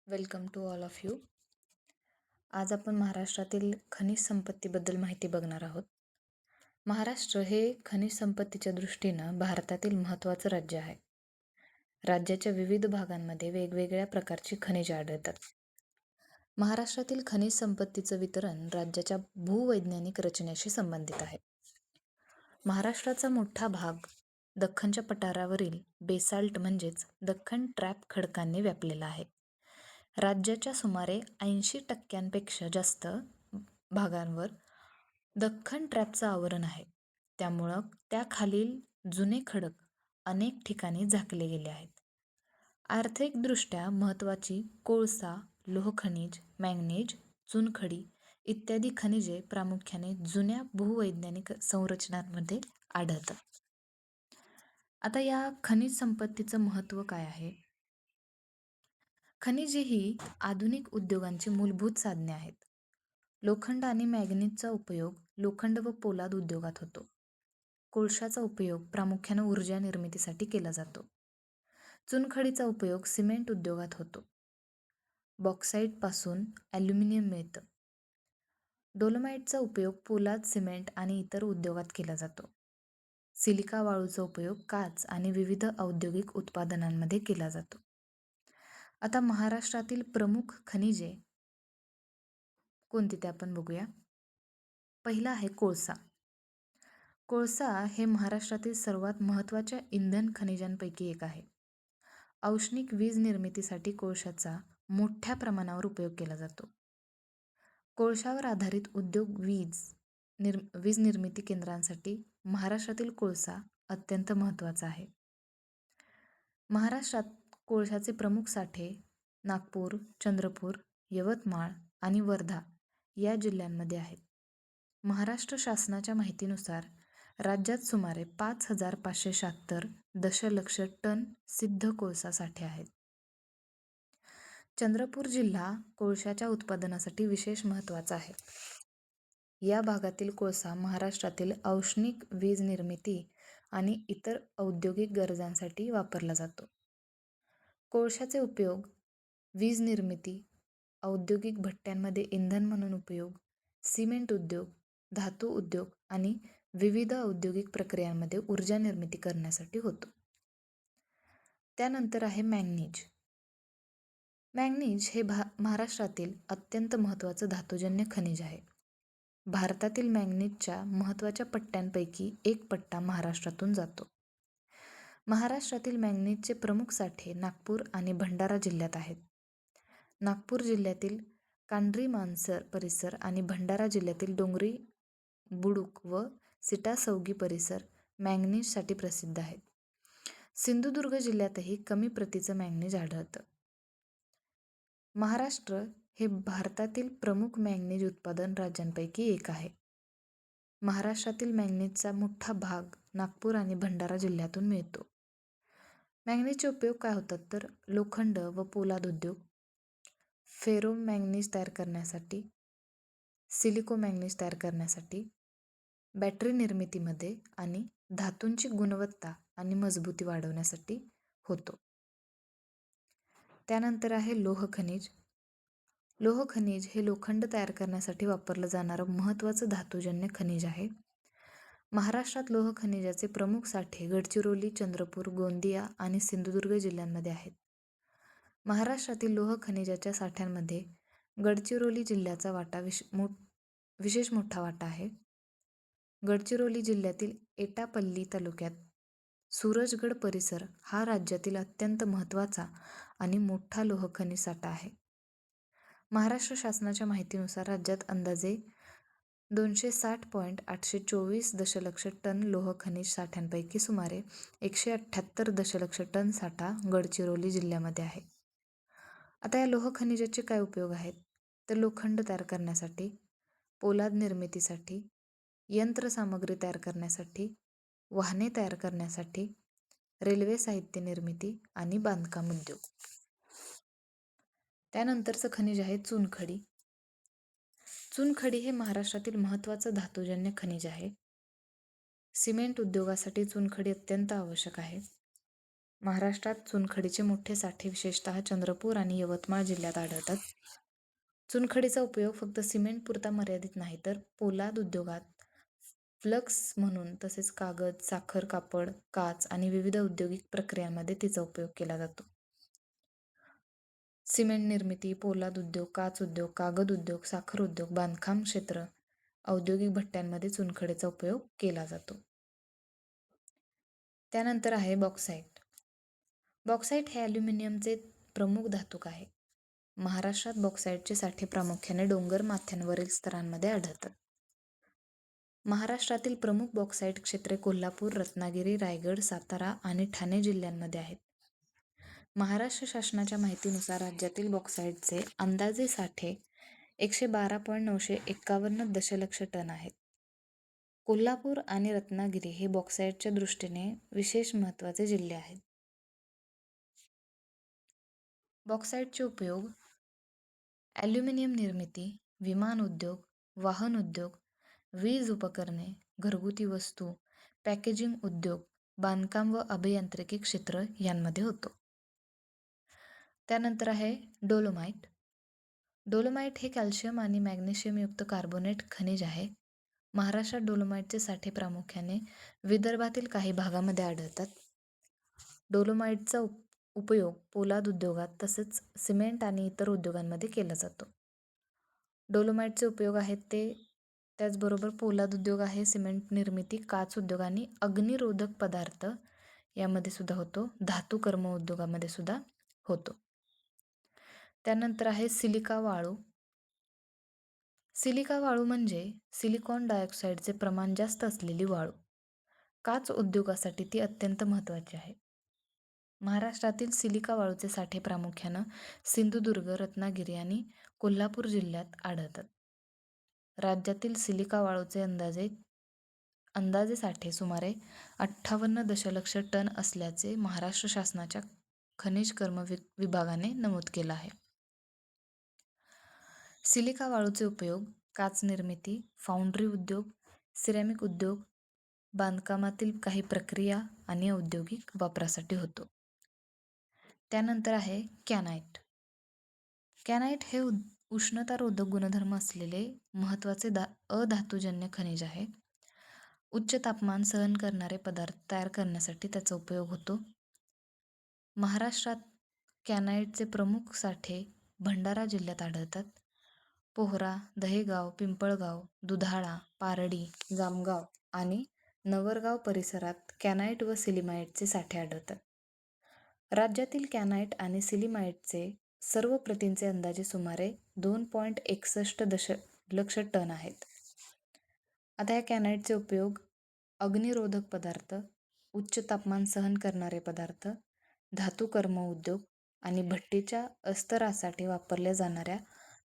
Welcome to all of you. आज आपण महाराष्ट्रातील खनिज संपत्तीबद्दल माहिती बघणार आहोत. महाराष्ट्र हे खनिज संपत्तीच्या दृष्टीनं भारतातील महत्त्वाचं राज्य आहे. राज्याच्या विविध भागांमध्ये वेगवेगळ्या प्रकारची खनिजे आढळतात. महाराष्ट्रातील खनिज संपत्तीचं वितरण राज्याच्या भूवैज्ञानिक रचनेशी संबंधित आहे. महाराष्ट्राचा मोठा भाग दख्खनच्या पठारावरील बेसाल्ट म्हणजेच दख्खन ट्रॅप खडकांनी व्यापलेला आहे. राज्याच्या सुमारे 80% जास्त भागांवर दख्खन ट्रॅपचं आवरण आहे. त्यामुळं त्याखालील जुने खडक अनेक ठिकाणी झाकले गेले आहेत. आर्थिकदृष्ट्या महत्त्वाची कोळसा, लोहखनिज, मॅंगनीज, चुनखडी इत्यादी खनिजे प्रामुख्याने जुन्या भूवैज्ञानिक संरचनांमध्ये आढळतात. आता या खनिज संपत्तीचं महत्त्व काय आहे? खनिजे ही आधुनिक उद्योगांची मूलभूत साधने आहेत. लोखंड आणि मॅंगनीजचा उपयोग लोखंड व पोलाद उद्योगात होतो. कोळशाचा उपयोग प्रामुख्याने ऊर्जा निर्मितीसाठी केला जातो. चुनखडीचा उपयोग सिमेंट उद्योगात होतो. बॉक्साईटपासून ॲल्युमिनियम मिळतं. डोलोमाईटचा उपयोग पोलाद, सिमेंट आणि इतर उद्योगात केला जातो. सिलिका वाळूचा उपयोग काच आणि विविध औद्योगिक उत्पादनांमध्ये केला जातो. आता महाराष्ट्रातील प्रमुख खनिजे कोणती ते आपण बघूया. पहिला आहे कोळसा. कोळसा हे महाराष्ट्रातील सर्वात महत्त्वाच्या इंधन खनिजांपैकी एक आहे. औष्णिक वीज निर्मितीसाठी कोळशाचा मोठ्या प्रमाणावर उपयोग केला जातो. कोळशावर आधारित उद्योग वीज निर्मिती केंद्रांसाठी महाराष्ट्रातील कोळसा अत्यंत महत्त्वाचा आहे. महाराष्ट्रात कोळशाचे प्रमुख साठे नागपूर, चंद्रपूर, यवतमाळ आणि वर्धा या जिल्ह्यांमध्ये आहेत. महाराष्ट्र शासनाच्या माहितीनुसार राज्यात सुमारे 5,576 दशलक्ष टन सिद्ध कोळसा साठे आहेत. चंद्रपूर जिल्हा कोळशाच्या उत्पादनासाठी विशेष महत्त्वाचा आहे. या भागातील कोळसा महाराष्ट्रातील औष्णिक वीज निर्मिती आणि इतर औद्योगिक गरजांसाठी वापरला जातो. कोळशाचे उपयोग वीज निर्मिती, औद्योगिक भट्ट्यांमध्ये इंधन म्हणून उपयोग, सिमेंट उद्योग, धातू उद्योग आणि विविध औद्योगिक प्रक्रियांमध्ये ऊर्जा निर्मिती करण्यासाठी होतो. त्यानंतर आहे मॅंगनीज. मॅंगनीज हे महाराष्ट्रातील अत्यंत महत्त्वाचं धातुजन्य खनिज आहे. भारतातील मॅंगनीजच्या महत्त्वाच्या पट्ट्यांपैकी एक पट्टा महाराष्ट्रातून जातो. महाराष्ट्रातील मॅंगनीजचे प्रमुख साठे नागपूर आणि भंडारा जिल्ह्यात आहेत. नागपूर जिल्ह्यातील कांढरी मानसर परिसर आणि भंडारा जिल्ह्यातील डोंगरी बुडूक व सिटासौगी परिसर मॅंगनीजसाठी प्रसिद्ध आहेत. सिंधुदुर्ग जिल्ह्यातही कमी प्रतीचं मॅंगनीज आढळतं. महाराष्ट्र हे भारतातील प्रमुख मॅंगनीज उत्पादन राज्यांपैकी एक आहे. महाराष्ट्रातील मॅंगनीजचा मोठा भाग नागपूर आणि भंडारा जिल्ह्यातून मिळतो. मॅंगनीजचे उपयोग काय होतात तर लोखंड व पोलाद उद्योग, फेरो मॅंगनीज तयार करण्यासाठी, सिलिको मॅंगनीज तयार करण्यासाठी, बॅटरी निर्मितीमध्ये आणि धातूंची गुणवत्ता आणि मजबूती वाढवण्यासाठी होतो. त्यानंतर आहे लोह खनिज. लोह खनिज हे लोखंड तयार करण्यासाठी वापरलं जाणारं महत्त्वाचं धातुजन्य खनिज आहे. महाराष्ट्रात लोह खनिजाचे प्रमुख साठे गडचिरोली, चंद्रपूर, गोंदिया आणि सिंधुदुर्ग जिल्ह्यांमध्ये आहेत. महाराष्ट्रातील लोह खनिजाच्या साठ्यांमध्ये गडचिरोली जिल्ह्याचा वाटा विशेष मोठा वाटा आहे. गडचिरोली जिल्ह्यातील एटापल्ली तालुक्यात सूरजगड परिसर हा राज्यातील अत्यंत महत्त्वाचा आणि मोठा लोह खनिज साठा आहे. महाराष्ट्र शासनाच्या माहितीनुसार राज्यात अंदाजे 260.824 दशलक्ष टन लोह खनिज साठ्यांपैकी सुमारे 178 दशलक्ष टन साठा गडचिरोली जिल्ह्यामध्ये आहे. आता या लोह खनिजाचे काय उपयोग आहेत तर लोखंड तयार करण्यासाठी, पोलाद निर्मितीसाठी, यंत्रसामग्री तयार करण्यासाठी, वाहने तयार करण्यासाठी, रेल्वे साहित्य निर्मिती आणि बांधकाम उद्योग. त्यानंतरचं खनिज आहे चुनखडी. चुनखडी हे महाराष्ट्रातील महत्त्वाचं धातुजन्य खनिज आहे. सिमेंट उद्योगासाठी चुनखडी अत्यंत आवश्यक आहे. महाराष्ट्रात चुनखडीचे मोठे साठे विशेषतः चंद्रपूर आणि यवतमाळ जिल्ह्यात आढळतात. चुनखडीचा उपयोग फक्त सिमेंट पुरता मर्यादित नाही तर पोलाद उद्योगात फ्लक्स म्हणून, तसेच कागद, साखर, कापड, काच आणि विविध औद्योगिक प्रक्रियांमध्ये तिचा उपयोग केला जातो. सिमेंट निर्मिती, पोलाद उद्योग, काच उद्योग, कागद उद्योग, साखर उद्योग, बांधकाम क्षेत्र, औद्योगिक भट्ट्यांमध्ये चुनखडीचा उपयोग केला जातो. त्यानंतर आहे बॉक्साईट. बॉक्साईट हे ॲल्युमिनियमचे प्रमुख धातूक आहे. महाराष्ट्रात बॉक्साईटचे साठे प्रामुख्याने डोंगर माथ्यांवरील स्तरांमध्ये आढळतात. महाराष्ट्रातील प्रमुख बॉक्साईट क्षेत्रे कोल्हापूर, रत्नागिरी, रायगड, सातारा आणि ठाणे जिल्ह्यांमध्ये आहेत. महाराष्ट्र शासनाच्या माहितीनुसार राज्यातील बॉक्साईटचे अंदाजे साठे 112.951 दशलक्ष टन आहेत. कोल्हापूर आणि रत्नागिरी हे बॉक्साईटच्या दृष्टीने विशेष महत्त्वाचे जिल्हे आहेत. बॉक्साईटचे उपयोग ॲल्युमिनियम निर्मिती, विमान उद्योग, वाहन उद्योग, वीज उपकरणे, घरगुती वस्तू, पॅकेजिंग उद्योग, बांधकाम व अभियांत्रिकी क्षेत्र यांमध्ये होतो. त्यानंतर आहे डोलोमाइट. डोलोमाइट हे कॅल्शियम आणि मॅग्नेशियमयुक्त कार्बोनेट खनिज आहे. महाराष्ट्रात डोलोमाइटचे साठे प्रामुख्याने विदर्भातील काही भागामध्ये आढळतात. डोलोमाइटचा उपयोग पोलाद उद्योगात तसेच सिमेंट आणि इतर उद्योगांमध्ये केला जातो. डोलोमाइटचे उपयोग आहेत ते त्याचबरोबर पोलाद उद्योग आहे, सिमेंट निर्मिती, काच उद्योग आणि अग्निरोधक पदार्थ यामध्ये सुद्धा होतो. धातू कर्म उद्योगामध्ये सुद्धा होतो. त्यानंतर आहे सिलिका वाळू. सिलिका वाळू म्हणजे सिलिकॉन डायऑक्साईडचे प्रमाण जास्त असलेली वाळू. काच उद्योगासाठी ती अत्यंत महत्त्वाची आहे. महाराष्ट्रातील सिलिका वाळूचे साठे प्रामुख्याने सिंधुदुर्ग, रत्नागिरी आणि कोल्हापूर जिल्ह्यात आढळतात. राज्यातील सिलिका वाळूचे अंदाजे साठे सुमारे 58 दशलक्ष टन असल्याचे महाराष्ट्र शासनाच्या खनिज कर्म विभागाने नमूद केलं आहे. सिलिका वाळूचे उपयोग काच निर्मिती, फाउंड्री उद्योग, सिरॅमिक उद्योग, बांधकामातील काही प्रक्रिया आणि औद्योगिक वापरासाठी होतो. त्यानंतर आहे कॅनाइट. कॅनाइट हे उष्णतारोधक गुणधर्म असलेले महत्त्वाचे अधातूजन्य खनिज आहे. उच्च तापमान सहन करणारे पदार्थ तयार करण्यासाठी त्याचा उपयोग होतो. महाराष्ट्रात कॅनाइटचे प्रमुख साठे भंडारा जिल्ह्यात आढळतात. पोहरा, दहेगाव, पिंपळगाव, दुधाळा, पारडी, जामगाव आणि नवरगाव परिसरात कॅनाइट व सिलिमाइटचे साठे आढळतात. राज्यातील कॅनाइट आणि सिलिमाइटचे सर्व प्रतींचे अंदाजे सुमारे 2.61 दशलक्ष टन आहेत. आता या कॅनाइटचे उपयोग अग्निरोधक पदार्थ, उच्च तापमान सहन करणारे पदार्थ, धातू कर्म उद्योग आणि भट्टीच्या अस्तरासाठी वापरल्या जाणाऱ्या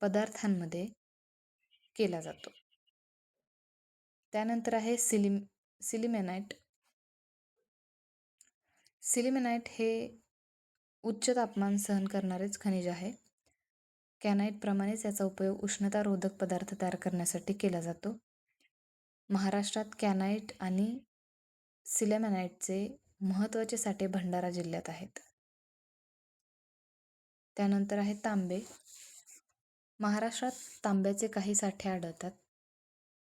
पदार्थांमध्ये केला जातो. त्यानंतर आहे सिलिमेनाइट. सिलिमेनाइट हे उच्च तापमान सहन करणारेच खनिज आहे. कॅनाइट प्रमाणेच याचा उपयोग उष्णतारोधक पदार्थ तयार करण्यासाठी केला जातो. महाराष्ट्रात कॅनाइट आणि सिलिमेनाइटचे महत्त्वाचे साठे भंडारा जिल्ह्यात आहेत. त्यानंतर आहे तांबे. महाराष्ट्रात तांब्याचे काही साठे आढळतात.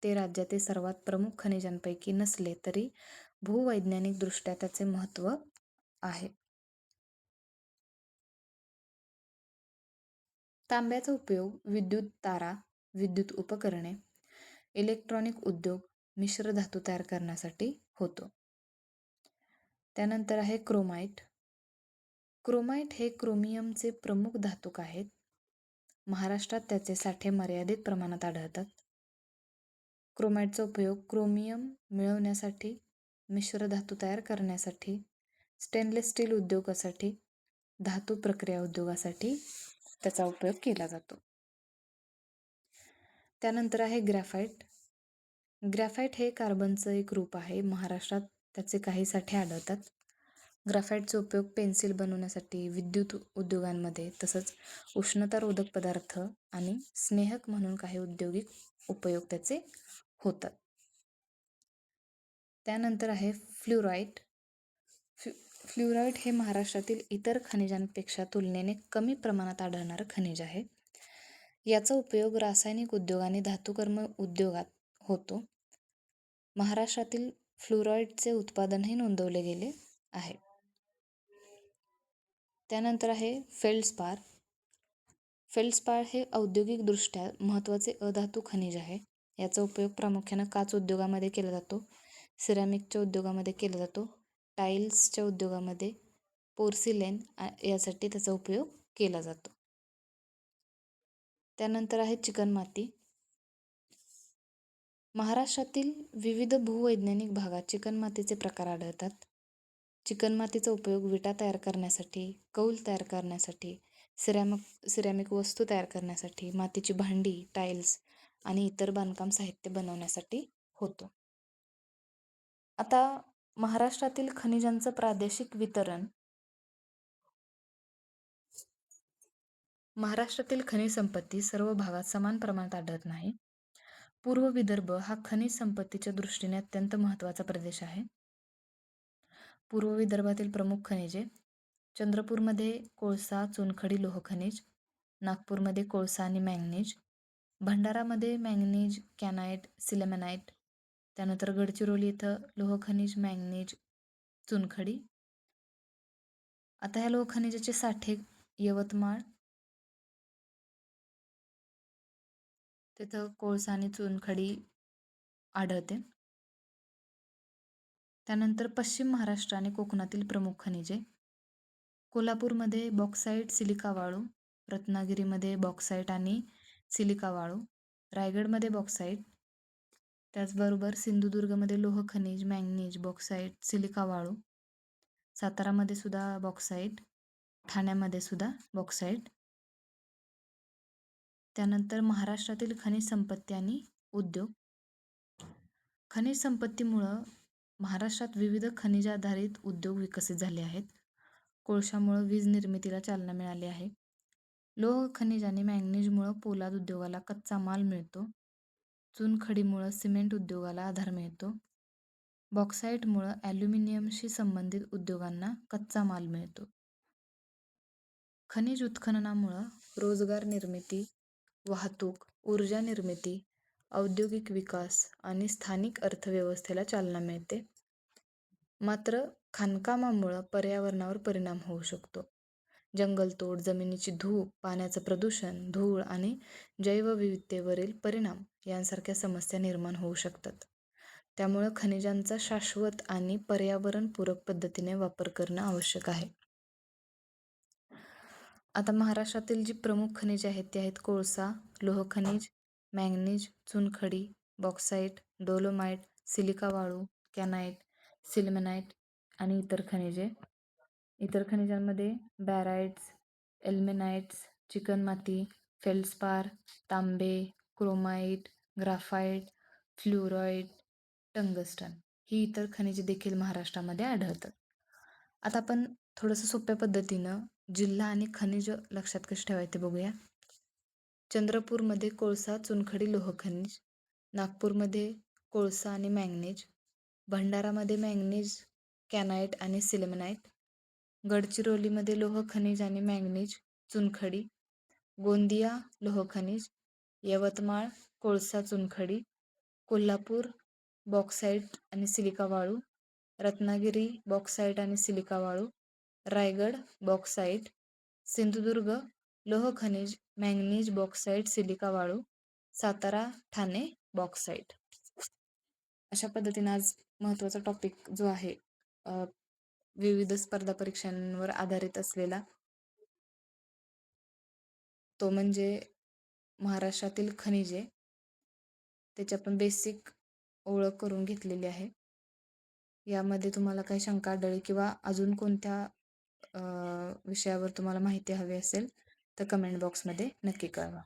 ते राज्यातील सर्वात प्रमुख खनिजांपैकी नसले तरी भूवैज्ञानिकदृष्ट्या त्याचे महत्त्व आहे. तांब्याचा उपयोग विद्युत तारा, विद्युत उपकरणे, इलेक्ट्रॉनिक उद्योग, मिश्र धातू तयार करण्यासाठी होतो. त्यानंतर आहे क्रोमाइट. क्रोमाइट हे क्रोमियमचे प्रमुख धातूक आहेत. महाराष्ट्रात त्याचे साठे मर्यादित प्रमाणात आढळतात. क्रोमाइटचा उपयोग क्रोमियम मिळवण्यासाठी, मिश्र धातू तयार करण्यासाठी, स्टेनलेस स्टील उद्योगासाठी, धातू प्रक्रिया उद्योगासाठी त्याचा उपयोग केला जातो. त्यानंतर आहे ग्रॅफाइट. ग्रॅफाइट हे कार्बनचं एक रूप आहे. महाराष्ट्रात त्याचे काही साठे आढळतात. ग्रॅफाइटचा उपयोग पेन्सिल बनवण्यासाठी, विद्युत उद्योगांमध्ये, तसंच उष्णतारोधक पदार्थ आणि स्नेहक म्हणून काही औद्योगिक उपयोग त्याचे होतात. त्यानंतर आहे फ्लोराईट. फ्लोराईड हे महाराष्ट्रातील इतर खनिजांपेक्षा तुलनेने कमी प्रमाणात आढळणारं खनिज आहे. याचा उपयोग रासायनिक उद्योग आणि धातुकर्म उद्योगात होतो. महाराष्ट्रातील फ्लोराईडचे उत्पादनही नोंदवले गेले आहे. त्यानंतर आहे फेल्डस्पार. फेल्डस्पार हे औद्योगिकदृष्ट्या महत्त्वाचे अधातू खनिज आहे. याचा उपयोग प्रामुख्याने काच उद्योगामध्ये केला जातो, सिरॅमिकच्या उद्योगामध्ये केला जातो, टाईल्सच्या उद्योगामध्ये, पोर्सिलेन यासाठी त्याचा उपयोग केला जातो. त्यानंतर आहे चिकणमाती. महाराष्ट्रातील विविध भूवैज्ञानिक भागात चिकणमातीचे प्रकार आढळतात. चिकणमातीचा उपयोग विटा तयार करण्यासाठी, कौल तयार करण्यासाठी, सिरॅमिक वस्तू तयार करण्यासाठी, मातीची भांडी, टाईल्स आणि इतर बांधकाम साहित्य बनवण्यासाठी होतो. आता महाराष्ट्रातील खनिजांचं प्रादेशिक वितरण. महाराष्ट्रातील खनिज संपत्ती सर्व भागात समान प्रमाणात आढळत नाही. पूर्व विदर्भ हा खनिज संपत्तीच्या दृष्टीने अत्यंत महत्त्वाचा प्रदेश आहे. पूर्व विदर्भातील प्रमुख खनिजे: चंद्रपूरमध्ये कोळसा, चुनखडी, लोह खनिज, नागपूरमध्ये कोळसा आणि मॅंगनीज, भंडारामध्ये मॅंगनीज, कॅनाइट, सिलेमेनाइट, त्यानंतर गडचिरोली इथं लोह खनिज, मॅंगनीज, चुनखडी. आता ह्या लोह खनिजाचे साठे: यवतमाळ, तिथं कोळसा आणि चुनखडी आढळते. त्यानंतर पश्चिम महाराष्ट्र आणि कोकणातील प्रमुख खनिजे: कोल्हापूरमध्ये बॉक्साईट, सिलिका वाळू, रत्नागिरीमध्ये बॉक्साईट आणि सिलिका वाळू, रायगडमध्ये बॉक्साईट, त्याचबरोबर सिंधुदुर्गमध्ये लोह खनिज, मॅंगनीज, बॉक्साईट, सिलिका वाळू, सातारामध्ये सुद्धा बॉक्साईट, ठाण्यामध्ये सुद्धा बॉक्साईट. त्यानंतर महाराष्ट्रातील खनिज संपत्ती आणि उद्योग. खनिज संपत्तीमुळं महाराष्ट्रात विविध खनिजाधारित उद्योग विकसित झाले आहेत. कोळशामुळं वीज निर्मितीला चालना मिळाली आहे. लोह खनिज आणि मॅंगनीजमुळं पोलाद उद्योगाला कच्चा माल मिळतो. चुनखडीमुळं सिमेंट उद्योगाला आधार मिळतो. बॉक्साईटमुळं ॲल्युमिनियमशी संबंधित उद्योगांना कच्चा माल मिळतो. खनिज उत्खननामुळं रोजगार निर्मिती, वाहतूक, ऊर्जा निर्मिती, औद्योगिक विकास आणि स्थानिक अर्थव्यवस्थेला चालना मिळते. मात्र खाणकामामुळं पर्यावरणावर परिणाम होऊ शकतो. जंगलतोड, जमिनीची धूप, पाण्याचं प्रदूषण, धूळ आणि जैवविविधतेवरील परिणाम यांसारख्या समस्या निर्माण होऊ शकतात. त्यामुळं खनिजांचा शाश्वत आणि पर्यावरणपूरक पद्धतीने वापर करणं आवश्यक आहे. आता महाराष्ट्रातील जी प्रमुख खनिजे आहेत ती आहेत कोळसा, लोह खनिज, मॅंगनीज, चुनखडी, बॉक्साईट, डोलोमाइट, सिलिका वाळू, कॅनाइट, सिल्मेनाइट आणि इतर खनिजे. इतर खनिजांमध्ये बॅराइट्स, एल्मेनाइट्स, चिकणमाती, फेल्डस्पार, तांबे, क्रोमाइट, ग्राफाइट, फ्लोराईड, टंगस्टन ही इतर खनिजे देखील महाराष्ट्रामध्ये आढळतात. आता आपण थोडंसं सोप्या पद्धतीनं जिल्हा आणि खनिज लक्षात कसे ठेवायचे ते बघूया. चंद्रपूरमध्ये कोळसा, चुनखडी, लोह खनिज, नागपूरमध्ये कोळसा आणि मॅंगनीज, भंडारामध्ये मॅंगनीज, कॅनाइट आणि सिलेमेनाइट, गडचिरोलीमध्ये लोह खनिज आणि मॅंगनीज, चुनखडी, गोंदिया लोह खनिज, यवतमाळ कोळसा, चुनखडी, कोल्हापूर बॉक्साईट आणि सिलिका वाळू, रत्नागिरी बॉक्साईट आणि सिलिका वाळू, रायगड बॉक्साईट, सिंधुदुर्ग लोह खनिज, मॅंगनीज, बॉक्साईट, सिलिका वाळू, सातारा, ठाणे बॉक्साईट. अशा पद्धतीने आज महत्त्वाचा टॉपिक जो आहे विविध स्पर्धा परीक्षांवर आधारित असलेला तो म्हणजे महाराष्ट्रातील खनिजे, त्याची आपण बेसिक ओळख करून घेतलेली आहे. यामध्ये तुम्हाला काही शंका आढळली किंवा अजून कोणत्या विषयावर तुम्हाला माहिती हवी असेल तर कमेंट बॉक्समध्ये नक्की कळवा.